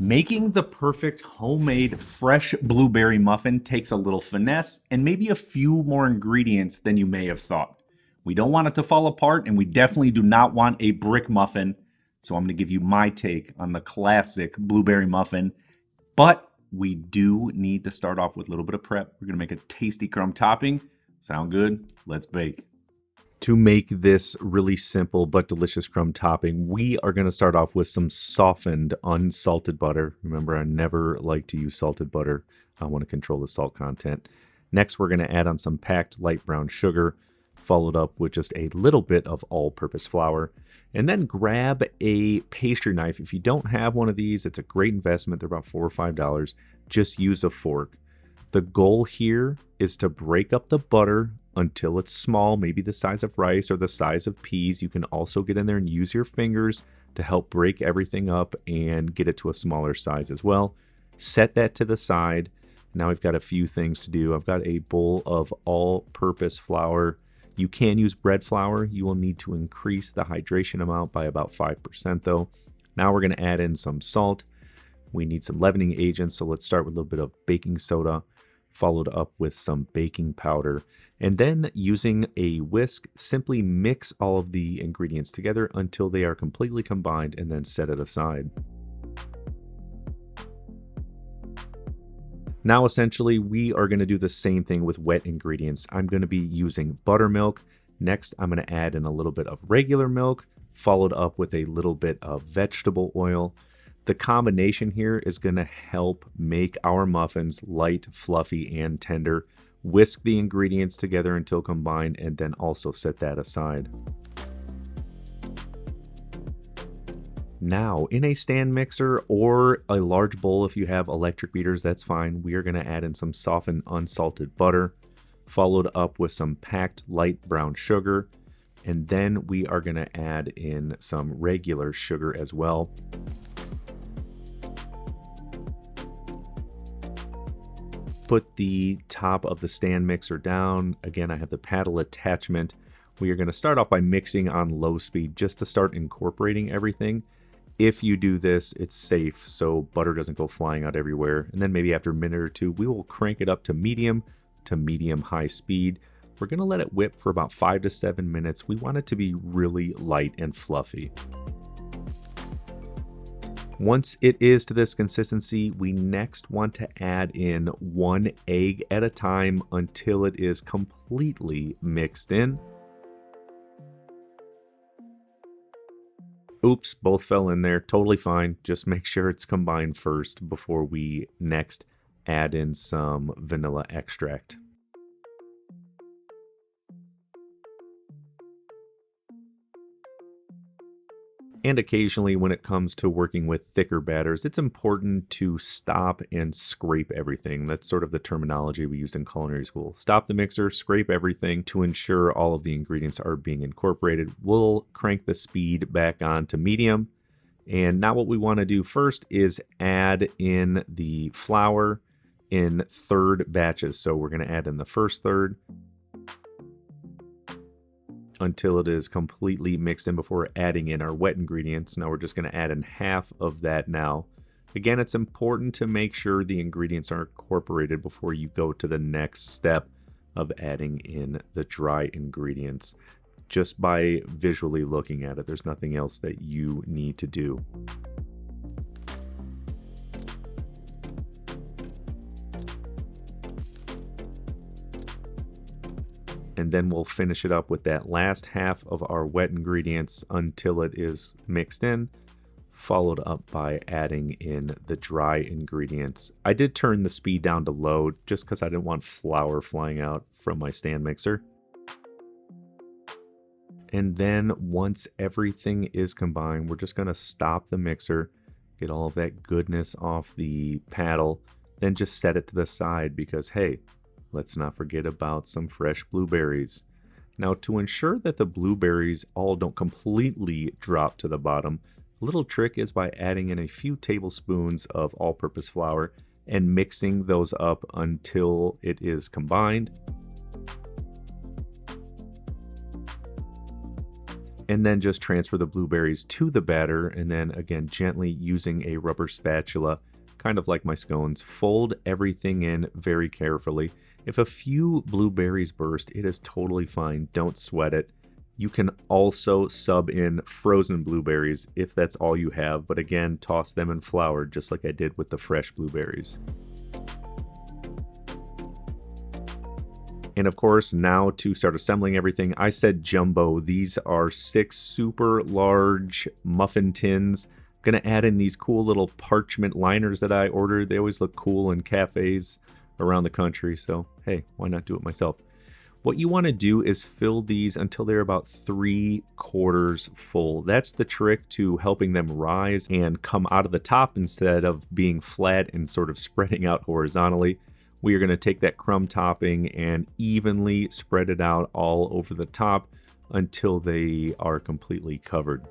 Making the perfect homemade fresh blueberry muffin takes a little finesse and maybe a few more ingredients than you may have thought. We don't want it to fall apart, and we definitely do not want a brick muffin. So I'm going to give you my take on the classic blueberry muffin. But we do need to start off with a little bit of prep. We're going to make a tasty crumb topping. Sound good? Let's bake. To make this really simple but delicious crumb topping, we are going to start off with some softened unsalted butter. Remember, I never like to use salted butter. I want to control the salt content. Next, we're going to add on some packed light brown sugar, followed up with just a little bit of all-purpose flour. And then grab a pastry knife. If you don't have one of these, it's a great investment. They're about $4 or $5. Just use a fork. The goal here is to break up the butter until it's small, maybe the size of rice or the size of peas. You can also get in there and use your fingers to help break everything up and get it to a smaller size as well. Set that to the side. Now I've got a few things to do. I've got a bowl of all-purpose flour. You can use bread flour. You will need to increase the hydration amount by about 5% though. Now we're going to add in some salt. We need some leavening agents, so let's start with a little bit of baking soda, followed up with some baking powder. And then using a whisk, simply mix all of the ingredients together until they are completely combined and then set it aside. Now essentially we are going to do the same thing with wet ingredients. I'm going to be using buttermilk. Next I'm going to add in a little bit of regular milk, followed up with a little bit of vegetable oil. The combination here is going to help make our muffins light, fluffy, and tender. Whisk the ingredients together until combined and then also set that aside. Now, in a stand mixer or a large bowl, if you have electric beaters, that's fine. We are going to add in some softened unsalted butter, followed up with some packed light brown sugar, and then we are going to add in some regular sugar as well. Put the top of the stand mixer down. Again, I have the paddle attachment. We are going to start off by mixing on low speed just to start incorporating everything. If you do this, it's safe so butter doesn't go flying out everywhere. And then maybe after a minute or two, we will crank it up to medium high speed. We're going to let it whip for about 5 to 7 minutes. We want it to be really light and fluffy. Once it is to this consistency, we next want to add in 1 egg at a time until it is completely mixed in. Oops, both fell in there. Totally fine. Just make sure it's combined first before we next add in some vanilla extract. And occasionally when it comes to working with thicker batters, it's important to stop and scrape everything. That's sort of the terminology we used in culinary school. Stop the mixer, scrape everything to ensure all of the ingredients are being incorporated. We'll crank the speed back on to medium. And now what we want to do first is add in the flour in third batches. So we're going to add in the first third until it is completely mixed in before adding in our wet ingredients. Now we're just going to add in half of that now. Again, it's important to make sure the ingredients are incorporated before you go to the next step of adding in the dry ingredients. Just by visually looking at it, there's nothing else that you need to do. And then we'll finish it up with that last half of our wet ingredients until it is mixed in, followed up by adding in the dry ingredients. I did turn the speed down to low just because I didn't want flour flying out from my stand mixer. And then once everything is combined, we're just going to stop the mixer, get all of that goodness off the paddle, then just set it to the side because, hey, let's not forget about some fresh blueberries. Now, to ensure that the blueberries all don't completely drop to the bottom, a little trick is by adding in a few tablespoons of all-purpose flour and mixing those up until it is combined. And then just transfer the blueberries to the batter, and then again gently using a rubber spatula, kind of like my scones, fold everything in very carefully. If a few blueberries burst, it is totally fine. Don't sweat it. You can also sub in frozen blueberries if that's all you have, but again, toss them in flour just like I did with the fresh blueberries. And of course, now to start assembling everything, I said jumbo. These are 6 super large muffin tins. I'm gonna add in these cool little parchment liners that I ordered. They always look cool in cafes around the country, so hey, why not do it myself? What you want to do is fill these until they're about 3/4 full. That's the trick to helping them rise and come out of the top instead of being flat and sort of spreading out horizontally. We are going to take that crumb topping and evenly spread it out all over the top until they are completely covered.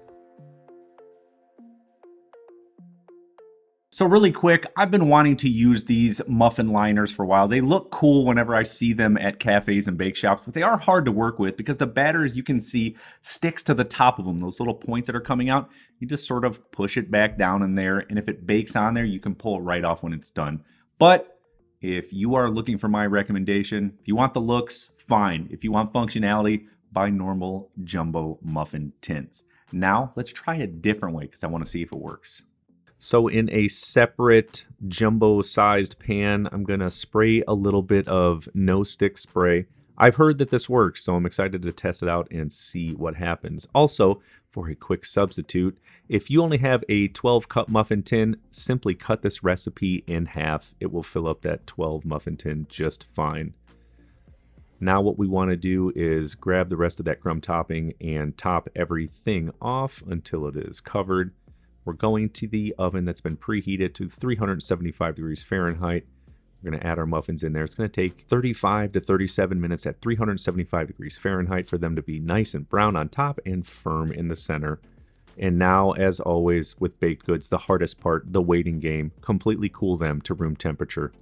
So really quick, I've been wanting to use these muffin liners for a while. They look cool whenever I see them at cafes and bake shops, but they are hard to work with because the batter, as you can see, sticks to the top of them. Those little points that are coming out, you just sort of push it back down in there, and if it bakes on there, you can pull it right off when it's done. But if you are looking for my recommendation, if you want the looks, fine. If you want functionality, buy normal jumbo muffin tins. Now, let's try a different way because I want to see if it works. So in a separate jumbo-sized pan, I'm going to spray a little bit of no-stick spray. I've heard that this works, so I'm excited to test it out and see what happens. Also, for a quick substitute, if you only have a 12-cup muffin tin, simply cut this recipe in half. It will fill up that 12 muffin tin just fine. Now what we want to do is grab the rest of that crumb topping and top everything off until it is covered. We're going to the oven that's been preheated to 375 degrees Fahrenheit. We're going to add our muffins in there. It's going to take 35 to 37 minutes at 375 degrees Fahrenheit for them to be nice and brown on top and firm in the center. And now, as always with baked goods, the hardest part, the waiting game. Completely cool them to room temperature.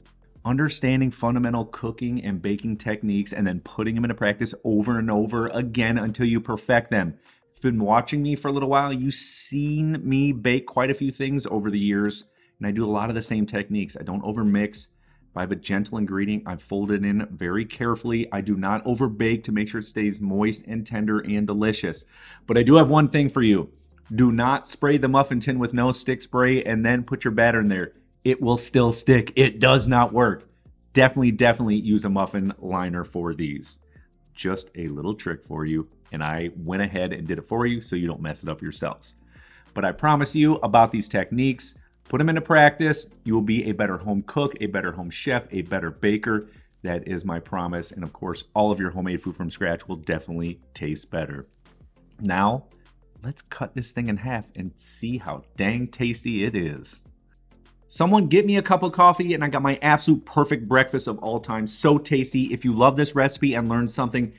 Understanding fundamental cooking and baking techniques and then putting them into practice over and over again until you perfect them. If you've been watching me for a little while, you've seen me bake quite a few things over the years, and I do a lot of the same techniques. I don't overmix. If I have a gentle ingredient, I fold it in very carefully. I do not overbake to make sure it stays moist and tender and delicious. But I do have one thing for you. Do not spray the muffin tin with no stick spray and then put your batter in there. It will still stick. It does not work. Definitely use a muffin liner for these. Just a little trick for you, and I went ahead and did it for you so you don't mess it up yourselves. But I promise you about these techniques, put them into practice, you will be a better home cook, a better home chef, a better baker. That is my promise. And of course, all of your homemade food from scratch will definitely taste better. Now, let's cut this thing in half and see how dang tasty it is. Someone get me a cup of coffee and I got my absolute perfect breakfast of all time. So tasty. If you love this recipe and learned something,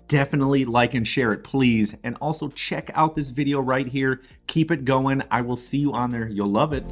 definitely like and share it, please. And also check out this video right here. Keep it going. I will see you on there. You'll love it.